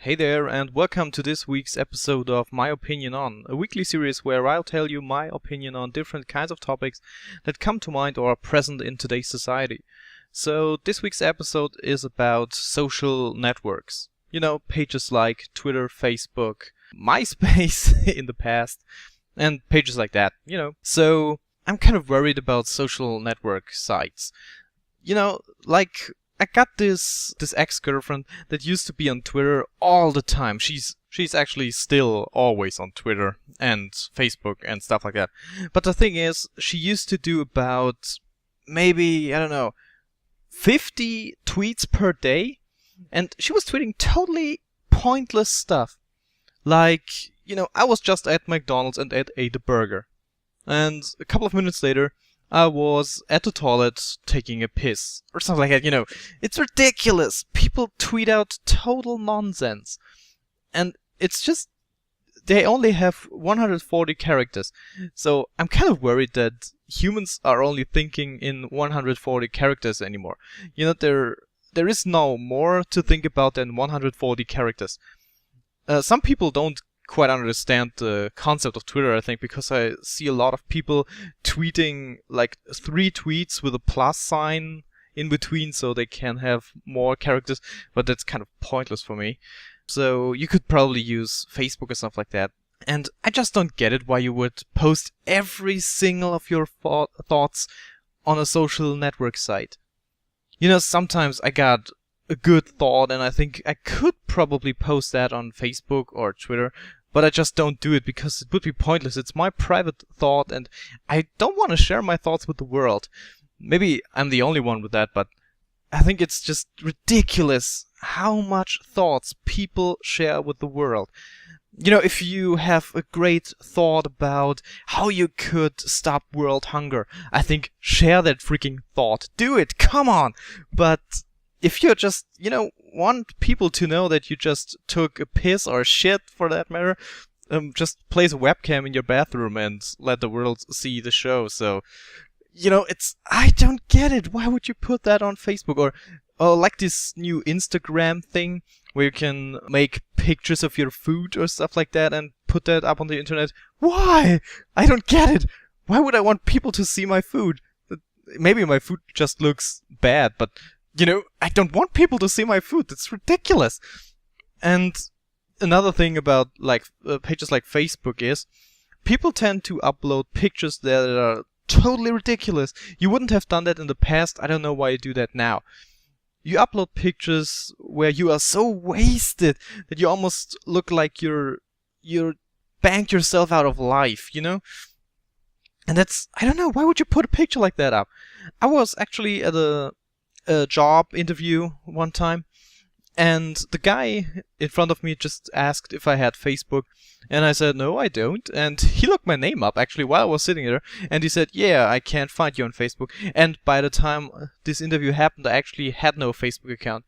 Hey there, and welcome to this week's episode of My Opinion On, a weekly series where I'll tell you my opinion on different kinds of topics that come to mind or are present in today's society. So this week's episode is about social networks. You know, pages like Twitter, Facebook, MySpace in the past, and pages like that, So I'm kind of worried about social network sites. I got this ex-girlfriend that used to be on Twitter all the time. She's actually still always on Twitter and Facebook and stuff like that. But the thing is, she used to do about maybe, 50 tweets per day, and she was tweeting totally pointless stuff. Like, I was just at McDonald's and ate a burger. And a couple of minutes later, I was at the toilet taking a piss or something like that, It's ridiculous. People tweet out total nonsense. And it's just, they only have 140 characters. So I'm kind of worried that humans are only thinking in 140 characters anymore. There is no more to think about than 140 characters. Some people don't quite understand the concept of Twitter, I think, because I see a lot of people tweeting like 3 tweets with a plus sign in between so they can have more characters, but that's kind of pointless for me. So you could probably use Facebook or stuff like that. And I just don't get it why you would post every single of your thoughts on a social network site. Sometimes I got a good thought and I think I could probably post that on Facebook or Twitter, but I just don't do it because it would be pointless. It's my private thought and I don't want to share my thoughts with the world. Maybe I'm the only one with that, but I think it's just ridiculous how much thoughts people share with the world. If you have a great thought about how you could stop world hunger, I think share that freaking thought. Do it, come on! But if you just, want people to know that you just took a piss or a shit for that matter, just place a webcam in your bathroom and let the world see the show. So, I don't get it. Why would you put that on Facebook? Or like this new Instagram thing where you can make pictures of your food or stuff like that and put that up on the internet. Why? I don't get it. Why would I want people to see my food? Maybe my food just looks bad, but I don't want people to see my food. That's ridiculous. And another thing about pages like Facebook is people tend to upload pictures that are totally ridiculous. You wouldn't have done that in the past. I don't know why you do that now. You upload pictures where you are so wasted that you almost look like you're banked yourself out of life, And that's, I don't know, why would you put a picture like that up? I was actually at a job interview one time, and the guy in front of me just asked if I had Facebook, and I said no, I don't. And he looked my name up actually while I was sitting there, and he said, yeah, I can't find you on Facebook. And by the time this interview happened, I actually had no Facebook account.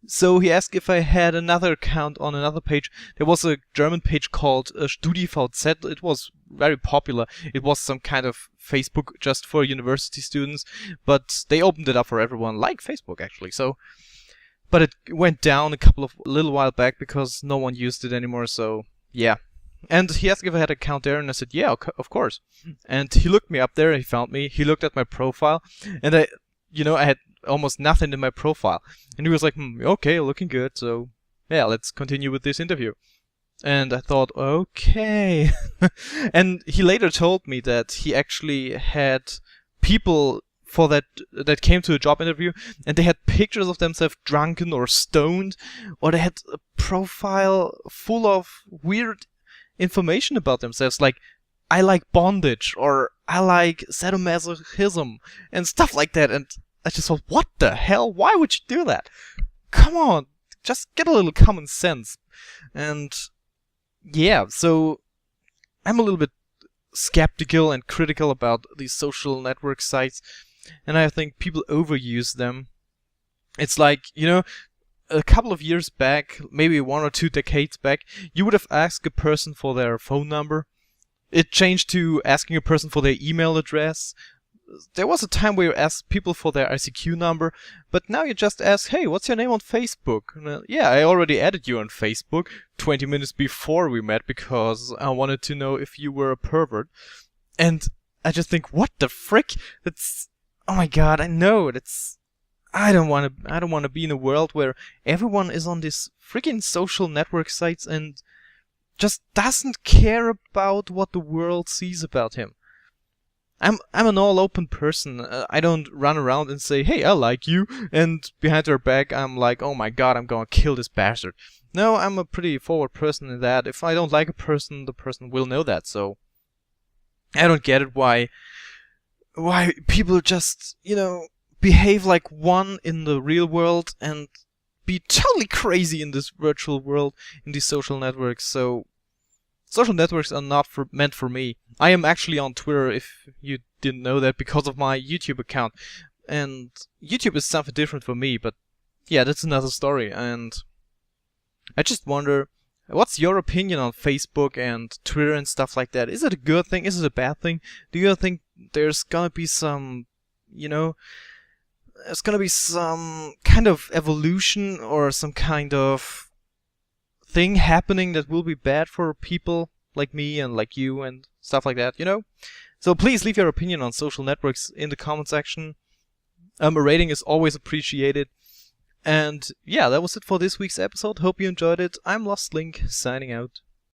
So he asked if I had another account on another page. There was a German page called StudiVZ. It was very popular. It was some kind of Facebook just for university students, but they opened it up for everyone, like Facebook actually. So, but it went down a little while back because no one used it anymore. So yeah. And he asked if I had an account there, and I said, yeah, of course. And he looked me up there. He found me. He looked at my profile, and I had almost nothing in my profile. And he was like, okay, looking good. So yeah, let's continue with this interview. And I thought, okay. And he later told me that he actually had people for that came to a job interview, and they had pictures of themselves drunken or stoned, or they had a profile full of weird information about themselves, like I like bondage, or I like sadomasochism, and stuff like that. And I just thought, what the hell? Why would you do that? Come on, just get a little common sense. And yeah, so I'm a little bit skeptical and critical about these social network sites, and I think people overuse them. It's like, a couple of years back, maybe 1 or 2 decades back, you would have asked a person for their phone number. It changed to asking a person for their email address. there was a time where you asked people for their ICQ number, but now you just ask, hey, what's your name on Facebook? Yeah, I already added you on Facebook 20 minutes before we met because I wanted to know if you were a pervert. And I just think, what the frick? That's, oh my god, I know, I don't want to be in a world where everyone is on these freaking social network sites and just doesn't care about what the world sees about him. I'm an all open person. I don't run around and say, hey, I like you, and behind their back I'm like, oh my god, I'm gonna kill this bastard. No, I'm a pretty forward person in that. If I don't like a person, the person will know that. So I don't get it why people just, behave like one in the real world and be totally crazy in this virtual world, in these social networks. So social networks are not meant for me. I am actually on Twitter, if you didn't know that, because of my YouTube account. And YouTube is something different for me, but yeah, that's another story. And I just wonder, what's your opinion on Facebook and Twitter and stuff like that? Is it a good thing? Is it a bad thing? Do you think there's gonna be some, there's gonna be some kind of evolution or some kind of thing happening that will be bad for people like me and like you and stuff like that, So please leave your opinion on social networks in the comment section. A rating is always appreciated. And yeah, that was it for this week's episode. Hope you enjoyed it. I'm Lost Link, signing out.